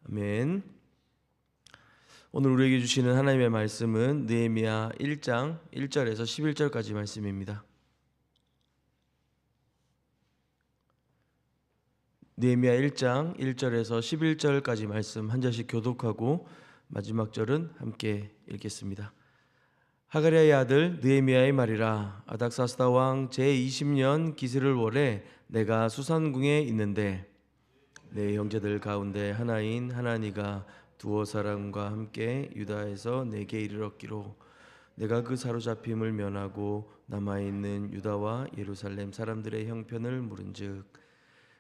아멘. 오늘 우리에게 주시는 하나님의 말씀은 느헤미야 1장 1절에서 11절까지 말씀입니다. 느헤미야 1장 1절에서 11절까지 말씀 한 절씩 교독하고 마지막 절은 함께 읽겠습니다. 하가랴의 아들 느헤미야의 말이라. 아닥사스다 왕 제20년 기스를 월에 내가 수산궁에 있는데 내 형제들 가운데 하나인 하나니가 두어 사람과 함께 유다에서 내게 이르렀기로 내가 그 사로잡힘을 면하고 남아있는 유다와 예루살렘 사람들의 형편을 물은즉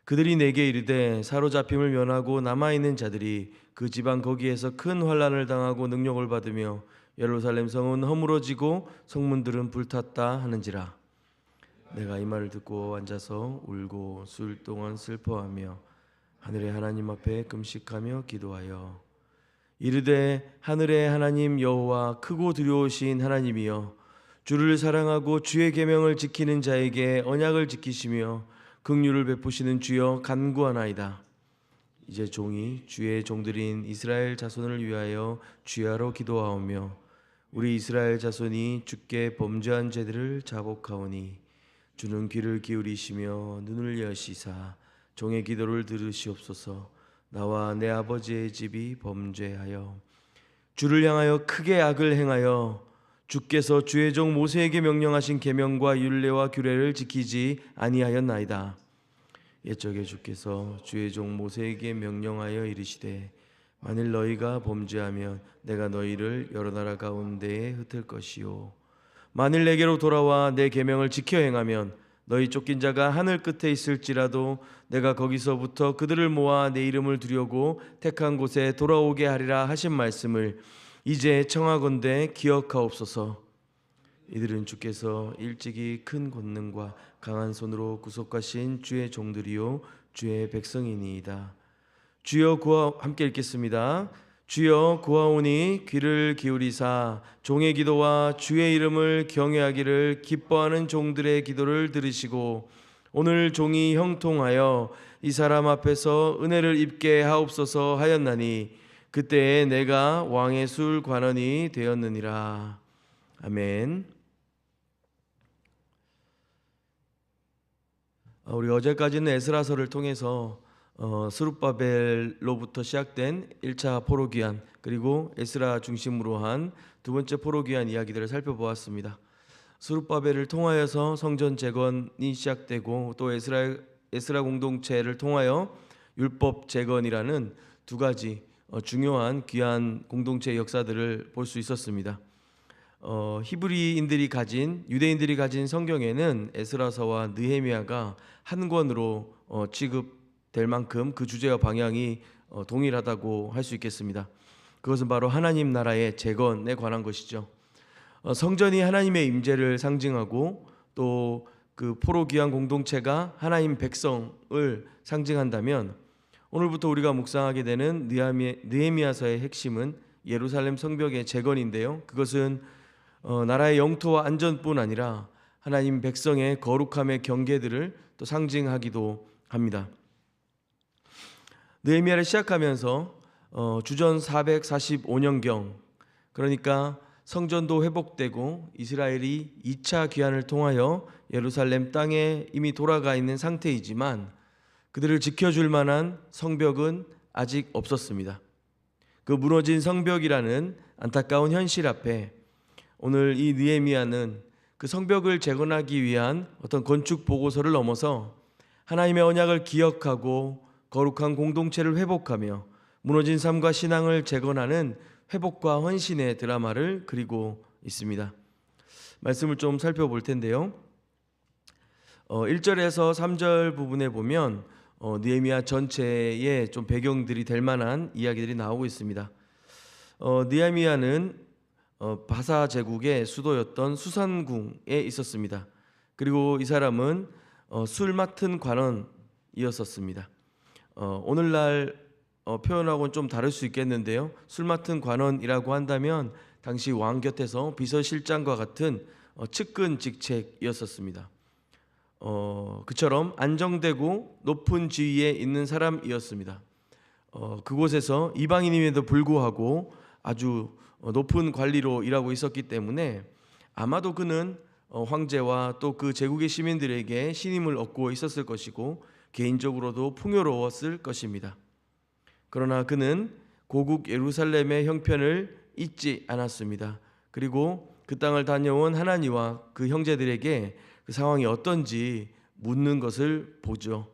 그들이 내게 이르되 사로잡힘을 면하고 남아있는 자들이 그 지방 거기에서 큰 환난을 당하고 능욕을 받으며 예루살렘 성은 허물어지고 성문들은 불탔다 하는지라. 내가 이 말을 듣고 앉아서 울고 수일 동안 슬퍼하며 하늘의 하나님 앞에 금식하며 기도하여 이르되 하늘의 하나님 여호와 크고 두려우신 하나님이여 주를 사랑하고 주의 계명을 지키는 자에게 언약을 지키시며 긍휼을 베푸시는 주여 간구하나이다. 이제 종이 주의 종들인 이스라엘 자손을 위하여 주야로 기도하오며 우리 이스라엘 자손이 주께 범죄한 죄들을 자복하오니 주는 귀를 기울이시며 눈을 여시사 종의 기도를 들으시옵소서. 나와 내 아버지의 집이 범죄하여 주를 향하여 크게 악을 행하여 주께서 주의 종 모세에게 명령하신 계명과 율례와 규례를 지키지 아니하였나이다. 옛적에 주께서 주의 종 모세에게 명령하여 이르시되 만일 너희가 범죄하면 내가 너희를 여러 나라 가운데에 흩을 것이요 만일 내게로 돌아와 내 계명을 지켜 행하면 너희 쫓긴 자가 하늘 끝에 있을지라도 내가 거기서부터 그들을 모아 내 이름을 두려고 택한 곳에 돌아오게 하리라 하신 말씀을 이제 청하건대 기억하옵소서. 이들은 주께서 일찍이 큰 권능과 강한 손으로 구속하신 주의 종들이요 주의 백성이니이다. 주여 함께 읽겠습니다. 주여 구하오니 귀를 기울이사 종의 기도와 주의 이름을 경외하기를 기뻐하는 종들의 기도를 들으시고 오늘 종이 형통하여 이 사람 앞에서 은혜를 입게 하옵소서 하였나니 그때에 내가 왕의 술 관원이 되었느니라. 아멘. 우리 어제까지는 에스라서를 통해서 스룹바벨로부터 시작된 1차 포로귀환 그리고 에스라 중심으로 한 두 번째 포로귀환 이야기들을 살펴보았습니다. 스룹바벨을 통하여서 성전 재건이 시작되고 또 에스라 공동체를 통하여 율법 재건이라는 두 가지 중요한 귀한 공동체 역사들을 볼 수 있었습니다. 히브리인들이 유대인들이 가진 성경에는 에스라서와 느헤미야가 한 권으로 취급될 만큼 그 주제와 방향이 동일하다고 할 수 있겠습니다. 그것은 바로 하나님 나라의 재건에 관한 것이죠. 성전이 하나님의 임재를 상징하고 또 그 포로귀환 공동체가 하나님 백성을 상징한다면 오늘부터 우리가 묵상하게 되는 느헤미야서의 핵심은 예루살렘 성벽의 재건인데요. 그것은 나라의 영토와 안전뿐 아니라 하나님 백성의 거룩함의 경계들을 또 상징하기도 합니다. 느헤미야를 시작하면서 주전 445년경 그러니까 성전도 회복되고 이스라엘이 2차 귀환을 통하여 예루살렘 땅에 이미 돌아가 있는 상태이지만 그들을 지켜줄 만한 성벽은 아직 없었습니다. 그 무너진 성벽이라는 안타까운 현실 앞에 오늘 이 느헤미야는 그 성벽을 재건하기 위한 어떤 건축 보고서를 넘어서 하나님의 언약을 기억하고 거룩한 공동체를 회복하며 무너진 삶과 신앙을 재건하는 회복과 헌신의 드라마를 그리고 있습니다. 말씀을 좀 살펴볼 텐데요. 1절에서 3절 부분에 보면 느헤미야 전체의 좀 배경들이 될 만한 이야기들이 나오고 있습니다. 느헤미야는 바사 제국의 수도였던 수산궁에 있었습니다. 그리고 이 사람은 술 맡은 관원이었었습니다. 오늘날 표현하고는 좀 다를 수 있겠는데요. 술 맡은 관원이라고 한다면 당시 왕 곁에서 비서실장과 같은 측근 직책이었었습니다. 그처럼 안정되고 높은 지위에 있는 사람이었습니다. 그곳에서 이방인임에도 불구하고 아주 높은 관리로 일하고 있었기 때문에 아마도 그는 황제와 또 그 제국의 시민들에게 신임을 얻고 있었을 것이고 개인적으로도 풍요로웠을 것입니다. 그러나 그는 고국 예루살렘의 형편을 잊지 않았습니다. 그리고 그 땅을 다녀온 하나니와 그 형제들에게 그 상황이 어떤지 묻는 것을 보죠.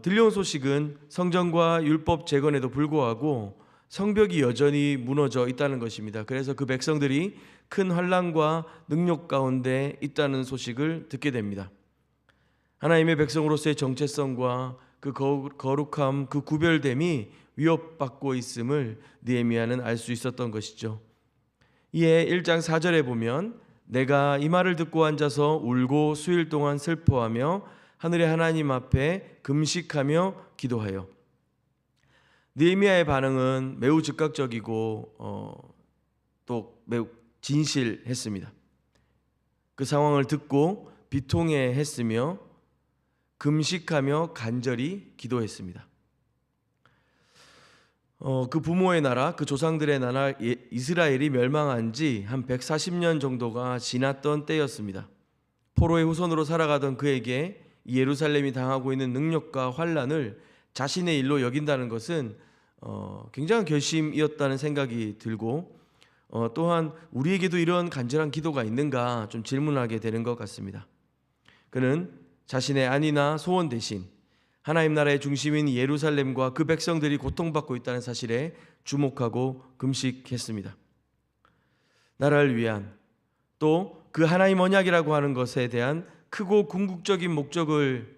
들려온 소식은 성전과 율법 재건에도 불구하고 성벽이 여전히 무너져 있다는 것입니다. 그래서 그 백성들이 큰 환난과 능력 가운데 있다는 소식을 듣게 됩니다. 하나님의 백성으로서의 정체성과 그 거룩함, 그 구별됨이 위협받고 있음을 느헤미야는 알 수 있었던 것이죠. 이에 1장 4절에 보면 내가 이 말을 듣고 앉아서 울고 수일 동안 슬퍼하며 하늘의 하나님 앞에 금식하며 기도하여. 느헤미야의 반응은 매우 즉각적이고 또 매우 진실했습니다. 그 상황을 듣고 비통해했으며 금식하며 간절히 기도했습니다. 그 부모의 나라, 그 조상들의 나라 이스라엘이 멸망한 지 한 140년 정도가 지났던 때였습니다. 포로의 후손으로 살아가던 그에게 예루살렘이 당하고 있는 능력과 환난을 자신의 일로 여긴다는 것은 굉장한 결심이었다는 생각이 들고 또한 우리에게도 이런 간절한 기도가 있는가 좀 질문하게 되는 것 같습니다. 그는 자신의 안위나 소원 대신 하나님 나라의 중심인 예루살렘과 그 백성들이 고통받고 있다는 사실에 주목하고 금식했습니다. 나라를 위한 또 그 하나님 언약이라고 하는 것에 대한 크고 궁극적인 목적을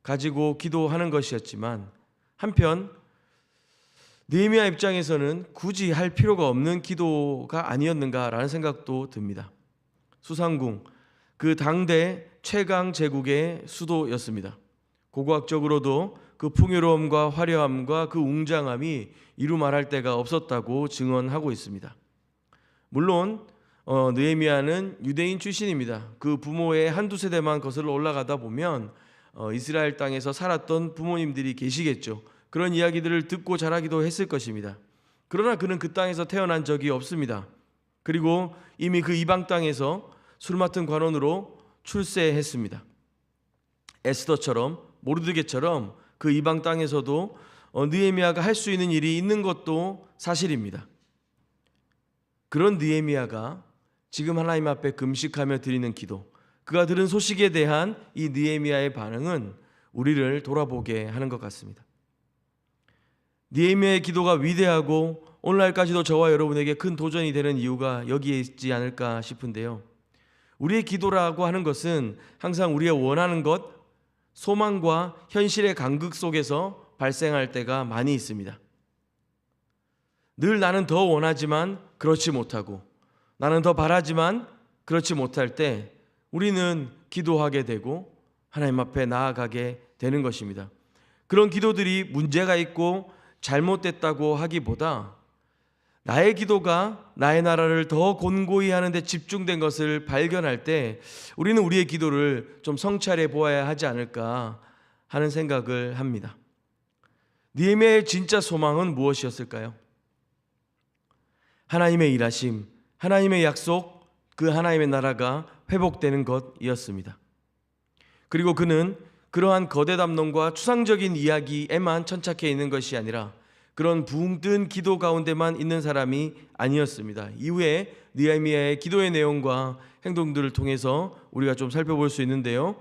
가지고 기도하는 것이었지만 한편 느헤미야 입장에서는 굳이 할 필요가 없는 기도가 아니었는가라는 생각도 듭니다. 수상궁, 그 당대 최강 제국의 수도였습니다. 고고학적으로도 그 풍요로움과 화려함과 그 웅장함이 이루 말할 데가 없었다고 증언하고 있습니다. 물론 느헤미야는 유대인 출신입니다. 그 부모의 한두 세대만 거슬러 올라가다 보면 이스라엘 땅에서 살았던 부모님들이 계시겠죠. 그런 이야기들을 듣고 자라기도 했을 것입니다. 그러나 그는 그 땅에서 태어난 적이 없습니다. 그리고 이미 그 이방 땅에서 술 맡은 관원으로 출세했습니다. 에스더처럼 모르드게처럼 그 이방 땅에서도 느헤미야가 할 수 있는 일이 있는 것도 사실입니다. 그런 느헤미야가 지금 하나님 앞에 금식하며 드리는 기도, 그가 들은 소식에 대한 이 느헤미야의 반응은 우리를 돌아보게 하는 것 같습니다. 느헤미야의 기도가 위대하고 오늘날까지도 저와 여러분에게 큰 도전이 되는 이유가 여기에 있지 않을까 싶은데요. 우리의 기도라고 하는 것은 항상 우리의 원하는 것, 소망과 현실의 간극 속에서 발생할 때가 많이 있습니다. 늘 나는 더 원하지만 그렇지 못하고 나는 더 바라지만 그렇지 못할 때 우리는 기도하게 되고 하나님 앞에 나아가게 되는 것입니다. 그런 기도들이 문제가 있고 잘못됐다고 하기보다 나의 기도가 나의 나라를 더 곤고히 하는 데 집중된 것을 발견할 때 우리는 우리의 기도를 좀 성찰해 보아야 하지 않을까 하는 생각을 합니다. 느헤미야의 진짜 소망은 무엇이었을까요? 하나님의 일하심, 하나님의 약속, 그 하나님의 나라가 회복되는 것이었습니다. 그리고 그는 그러한 거대 담론과 추상적인 이야기에만 천착해 있는 것이 아니라 그런 붕 뜬 기도 가운데만 있는 사람이 아니었습니다. 이후에 느헤미야의 기도의 내용과 행동들을 통해서 우리가 좀 살펴볼 수 있는데요.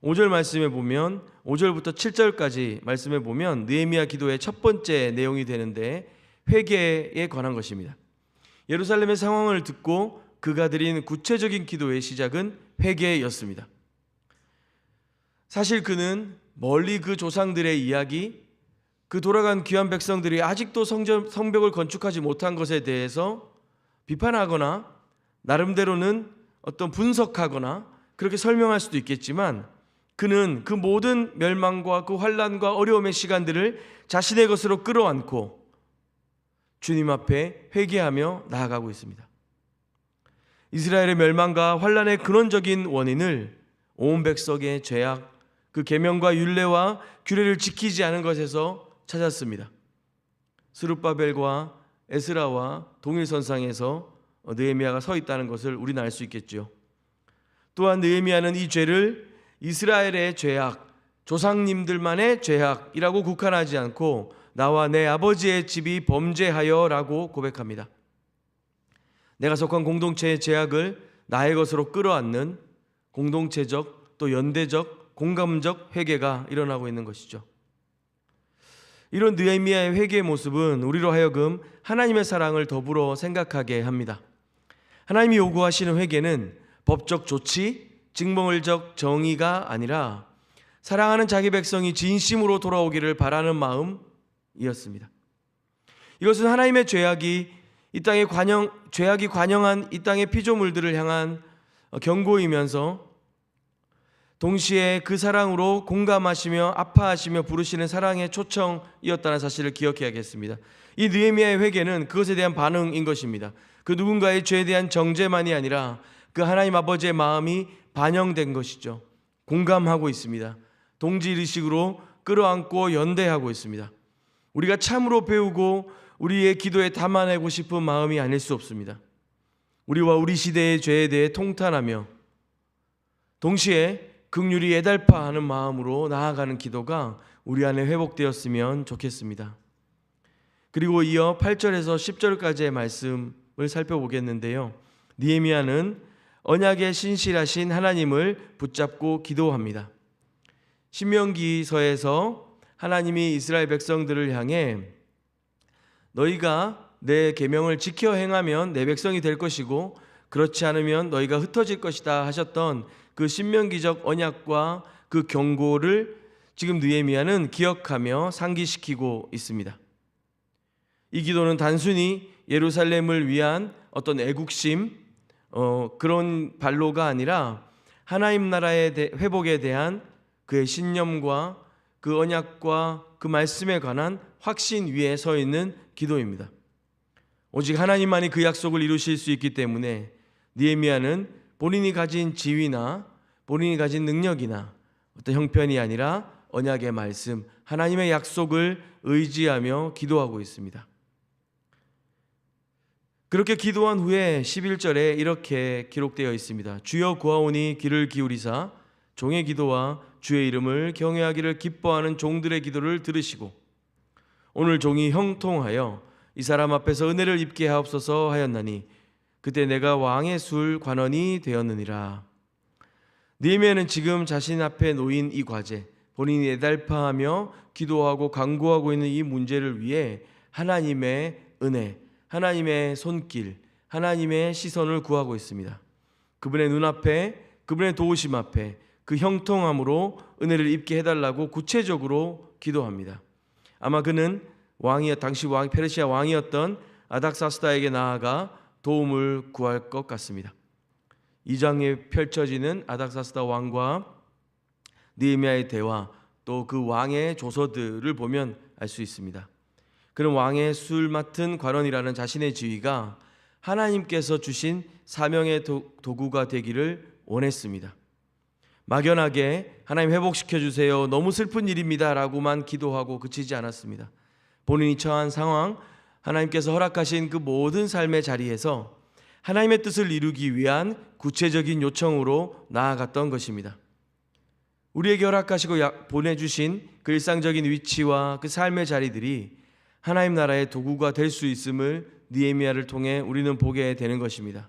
5절 말씀에 보면 5절부터 7절까지 말씀에 보면 느헤미야 기도의 첫 번째 내용이 되는데 회개에 관한 것입니다. 예루살렘의 상황을 듣고 그가 드린 구체적인 기도의 시작은 회개였습니다. 사실 그는 멀리 그 조상들의 이야기, 그 돌아간 귀한 백성들이 아직도 성벽을 건축하지 못한 것에 대해서 비판하거나 나름대로는 어떤 분석하거나 그렇게 설명할 수도 있겠지만 그는 그 모든 멸망과 그 환난과 어려움의 시간들을 자신의 것으로 끌어안고 주님 앞에 회개하며 나아가고 있습니다. 이스라엘의 멸망과 환난의 근원적인 원인을 온 백성의 죄악, 그 계명과 율례와 규례를 지키지 않은 것에서 찾았습니다. 스룹바벨과 에스라와 동일선상에서 느헤미야가 서 있다는 것을 우리는 알 수 있겠죠. 또한 느헤미야는 이 죄를 이스라엘의 죄악, 조상님들만의 죄악이라고 국한하지 않고 나와 내 아버지의 집이 범죄하여라고 고백합니다. 내가 속한 공동체의 죄악을 나의 것으로 끌어안는 공동체적 또 연대적 공감적 회개가 일어나고 있는 것이죠. 이런 느헤미야의 회개의 모습은 우리로 하여금 하나님의 사랑을 더불어 생각하게 합니다. 하나님이 요구하시는 회개는 법적 조치, 직무적 정의가 아니라 사랑하는 자기 백성이 진심으로 돌아오기를 바라는 마음이었습니다. 이것은 하나님의 죄악이 관영한 이 땅의 피조물들을 향한 경고이면서 동시에 그 사랑으로 공감하시며 아파하시며 부르시는 사랑의 초청이었다는 사실을 기억해야겠습니다. 이 느헤미야의 회개는 그것에 대한 반응인 것입니다. 그 누군가의 죄에 대한 정죄만이 아니라 그 하나님 아버지의 마음이 반영된 것이죠. 공감하고 있습니다. 동질의식으로 끌어안고 연대하고 있습니다. 우리가 참으로 배우고 우리의 기도에 담아내고 싶은 마음이 아닐 수 없습니다. 우리와 우리 시대의 죄에 대해 통탄하며 동시에 긍휼히 애달파하는 마음으로 나아가는 기도가 우리 안에 회복되었으면 좋겠습니다. 그리고 이어 8절에서 10절까지의 말씀을 살펴보겠는데요. 느헤미야는 언약의 신실하신 하나님을 붙잡고 기도합니다. 신명기서에서 하나님이 이스라엘 백성들을 향해 너희가 내 계명을 지켜 행하면 내 백성이 될 것이고 그렇지 않으면 너희가 흩어질 것이다 하셨던 그 신명기적 언약과 그 경고를 지금 느헤미야는 기억하며 상기시키고 있습니다. 이 기도는 단순히 예루살렘을 위한 어떤 애국심 그런 발로가 아니라 하나님 나라의 회복에 대한 그의 신념과 그 언약과 그 말씀에 관한 확신 위에 서 있는 기도입니다. 오직 하나님만이 그 약속을 이루실 수 있기 때문에 느헤미야는 본인이 가진 지위나 본인이 가진 능력이나 어떤 형편이 아니라 언약의 말씀, 하나님의 약속을 의지하며 기도하고 있습니다. 그렇게 기도한 후에 11절에 이렇게 기록되어 있습니다. 주여 구하오니 귀를 기울이사 종의 기도와 주의 이름을 경외하기를 기뻐하는 종들의 기도를 들으시고 오늘 종이 형통하여 이 사람 앞에서 은혜를 입게 하옵소서 하였나니 그때 내가 왕의 술 관원이 되었느니라. 느헤미야는 지금 자신 앞에 놓인 이 과제, 본인이 애달파하며 기도하고 간구하고 있는 이 문제를 위해 하나님의 은혜, 하나님의 손길, 하나님의 시선을 구하고 있습니다. 그분의 눈앞에, 그분의 도우심 앞에 그 형통함으로 은혜를 입게 해달라고 구체적으로 기도합니다. 아마 그는 당시 페르시아 왕이었던 아닥사스다에게 나아가 도움을 구할 것 같습니다. 2장에 펼쳐지는 아닥사스다 왕과 느헤미야의 대화, 또 그 왕의 조서들을 보면 알 수 있습니다. 그는 왕의 술 맡은 관원이라는 자신의 지위가 하나님께서 주신 사명의 도구가 되기를 원했습니다. 막연하게 하나님 회복시켜 주세요, 너무 슬픈 일입니다 라고만 기도하고 그치지 않았습니다. 본인이 처한 상황, 하나님께서 허락하신 그 모든 삶의 자리에서 하나님의 뜻을 이루기 위한 구체적인 요청으로 나아갔던 것입니다. 우리에게 허락하시고 보내주신 그 일상적인 위치와 그 삶의 자리들이 하나님 나라의 도구가 될 수 있음을 느헤미야를 통해 우리는 보게 되는 것입니다.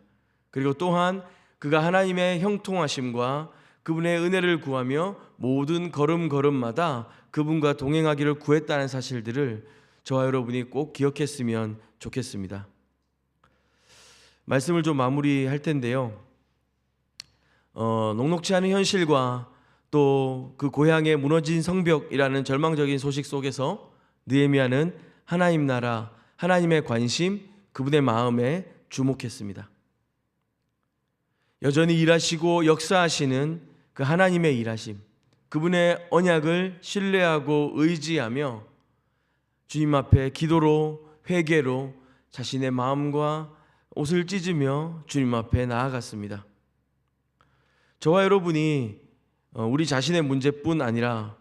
그리고 또한 그가 하나님의 형통하심과 그분의 은혜를 구하며 모든 걸음걸음마다 그분과 동행하기를 구했다는 사실들을 저와 여러분이 꼭 기억했으면 좋겠습니다. 말씀을 좀 마무리할 텐데요. 녹록지 않은 현실과 또 그 고향의 무너진 성벽이라는 절망적인 소식 속에서 느헤미야는 하나님 나라, 하나님의 관심, 그분의 마음에 주목했습니다. 여전히 일하시고 역사하시는 그 하나님의 일하심, 그분의 언약을 신뢰하고 의지하며 주님 앞에 기도로, 회개로 자신의 마음과 옷을 찢으며 주님 앞에 나아갔습니다. 저와 여러분이 우리 자신의 문제뿐 아니라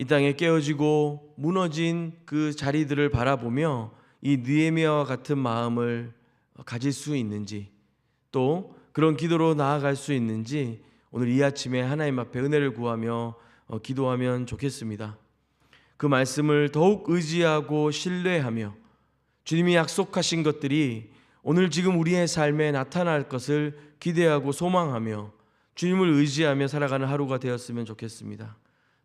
이 땅에 깨어지고 무너진 그 자리들을 바라보며 이 느헤미야와 같은 마음을 가질 수 있는지, 또 그런 기도로 나아갈 수 있는지 오늘 이 아침에 하나님 앞에 은혜를 구하며 기도하면 좋겠습니다. 그 말씀을 더욱 의지하고 신뢰하며 주님이 약속하신 것들이 오늘 지금 우리의 삶에 나타날 것을 기대하고 소망하며 주님을 의지하며 살아가는 하루가 되었으면 좋겠습니다.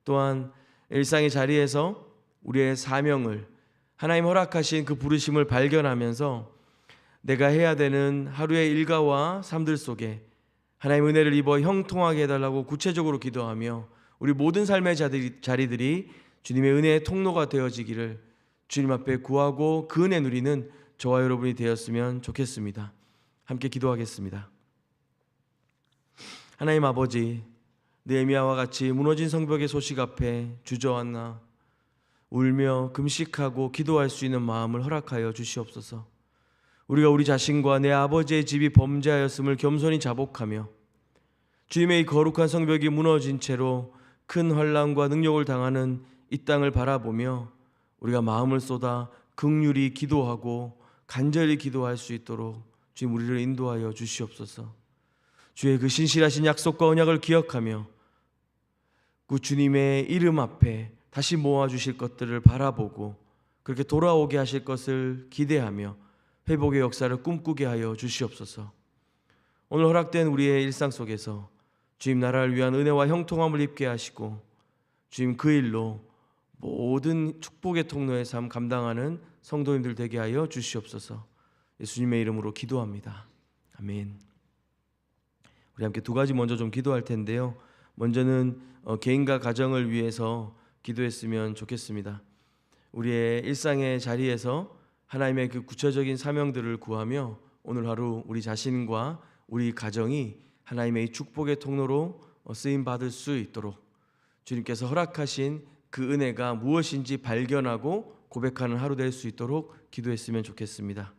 또한 일상의 자리에서 우리의 사명을, 하나님 허락하신 그 부르심을 발견하면서 내가 해야 되는 하루의 일과와 삶들 속에 하나님 은혜를 입어 형통하게 해달라고 구체적으로 기도하며 우리 모든 삶의 자리들이 주님의 은혜의 통로가 되어지기를 주님 앞에 구하고 그 은혜 누리는 저와 여러분이 되었으면 좋겠습니다. 함께 기도하겠습니다. 하나님 아버지, 느헤미야와 같이 무너진 성벽의 소식 앞에 주저앉아 울며 금식하고 기도할 수 있는 마음을 허락하여 주시옵소서. 우리가 우리 자신과 내 아버지의 집이 범죄하였음을 겸손히 자복하며 주님의 이 거룩한 성벽이 무너진 채로 큰 환난과 능력을 당하는 이 땅을 바라보며 우리가 마음을 쏟아 긍휼히 기도하고 간절히 기도할 수 있도록 주님 우리를 인도하여 주시옵소서. 주의 그 신실하신 약속과 언약을 기억하며 그 주님의 이름 앞에 다시 모아주실 것들을 바라보고 그렇게 돌아오게 하실 것을 기대하며 회복의 역사를 꿈꾸게 하여 주시옵소서. 오늘 허락된 우리의 일상 속에서 주님 나라를 위한 은혜와 형통함을 입게 하시고 주님 그 일로 모든 축복의 통로의 삶 감당하는 성도님들 되게 하여 주시옵소서. 예수님의 이름으로 기도합니다. 아멘. 우리 함께 두 가지 먼저 좀 기도할 텐데요. 먼저는 개인과 가정을 위해서 기도했으면 좋겠습니다. 우리의 일상의 자리에서 하나님의 그 구체적인 사명들을 구하며 오늘 하루 우리 자신과 우리 가정이 하나님의 이 축복의 통로로 쓰임 받을 수 있도록 주님께서 허락하신 그 은혜가 무엇인지 발견하고 고백하는 하루 될 수 있도록 기도했으면 좋겠습니다.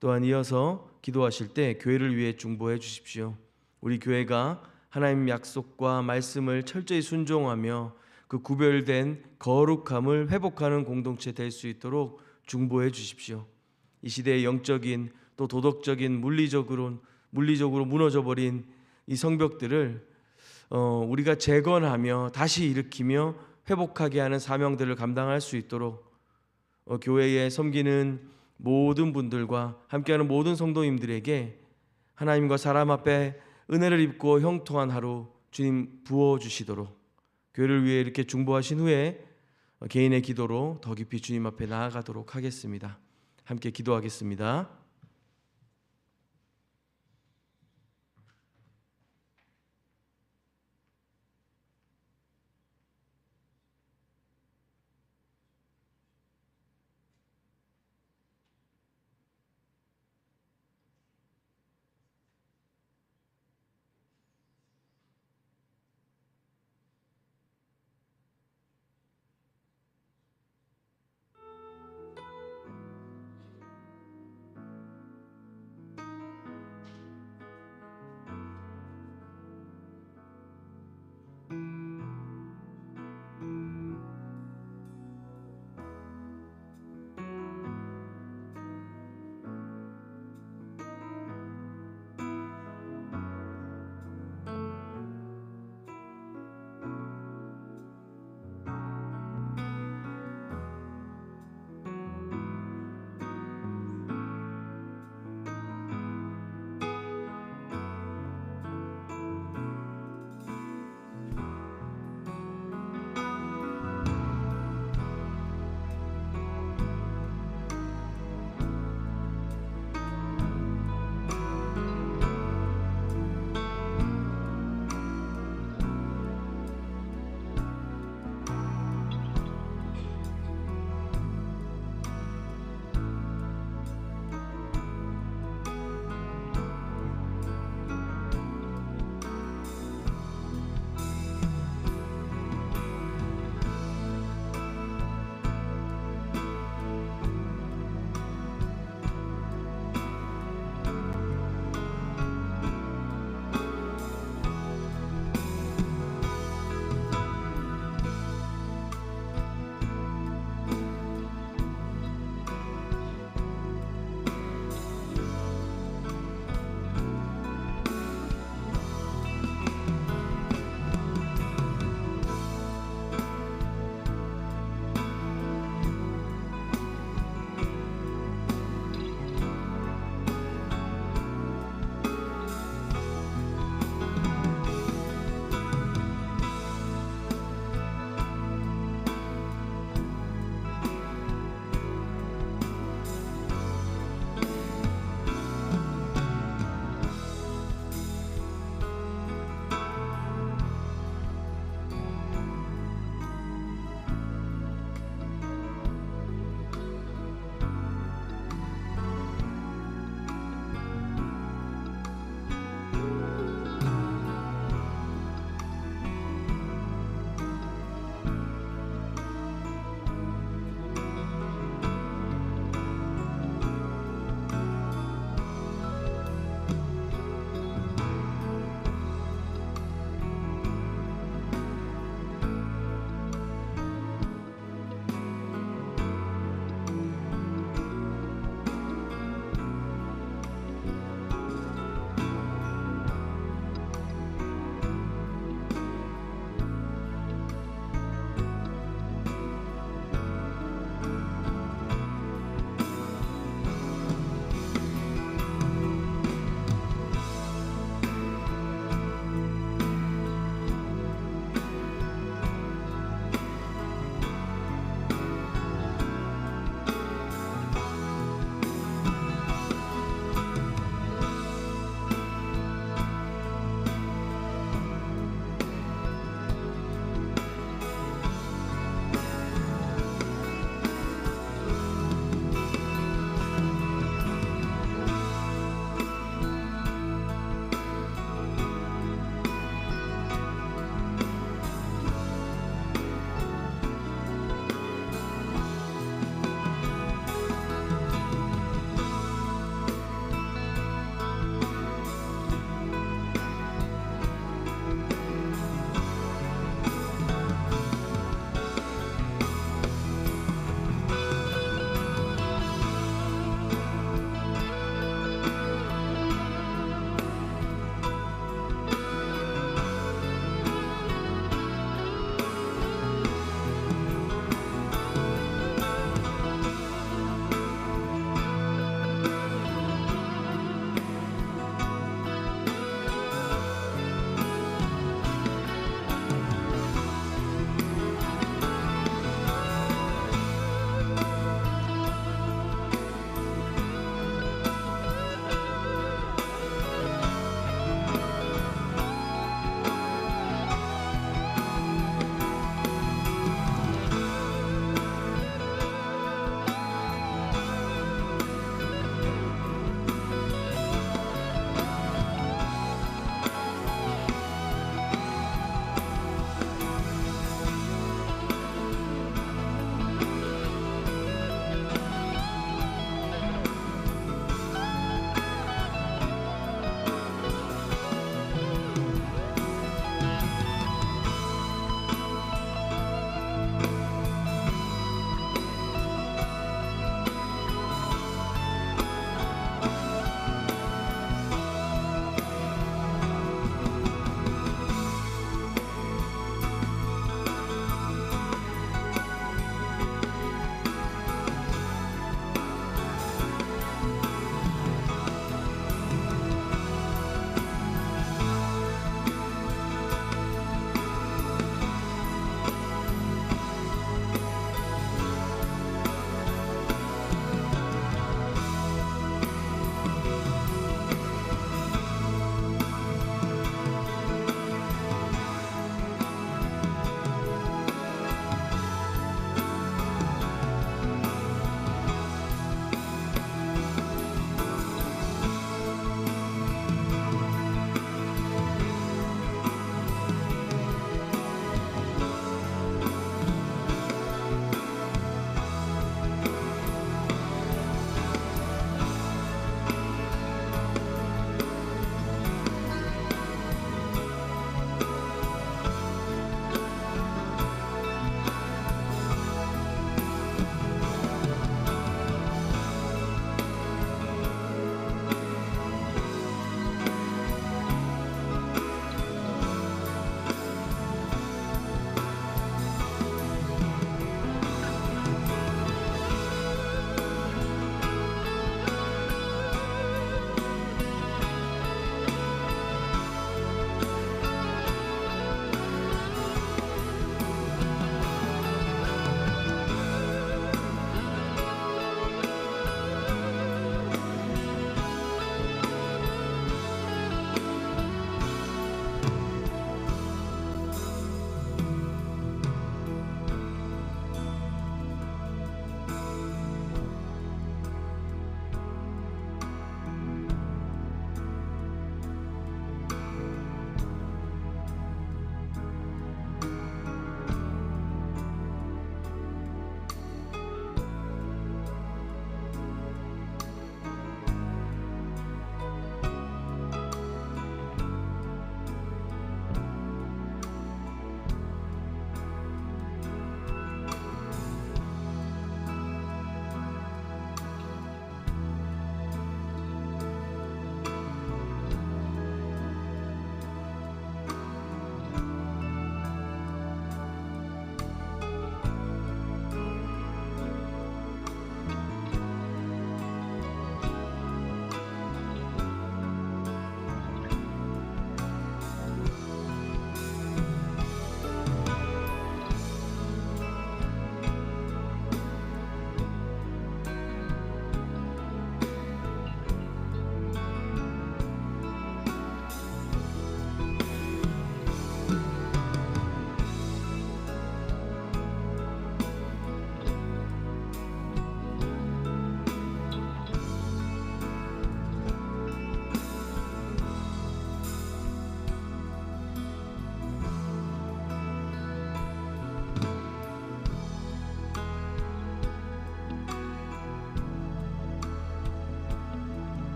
또한 이어서 기도하실 때 교회를 위해 중보해 주십시오. 우리 교회가 하나님 약속과 말씀을 철저히 순종하며 그 구별된 거룩함을 회복하는 공동체 될 수 있도록 중보해 주십시오. 이 시대의 영적인 또 도덕적인 물리적으로 무너져버린 이 성벽들을 우리가 재건하며 다시 일으키며 회복하게 하는 사명들을 감당할 수 있도록 교회에 섬기는 모든 분들과 함께하는 모든 성도님들에게 하나님과 사람 앞에 은혜를 입고 형통한 하루 주님 부어주시도록 교회를 위해 이렇게 중보하신 후에 개인의 기도로 더 깊이 주님 앞에 나아가도록 하겠습니다. 함께 기도하겠습니다.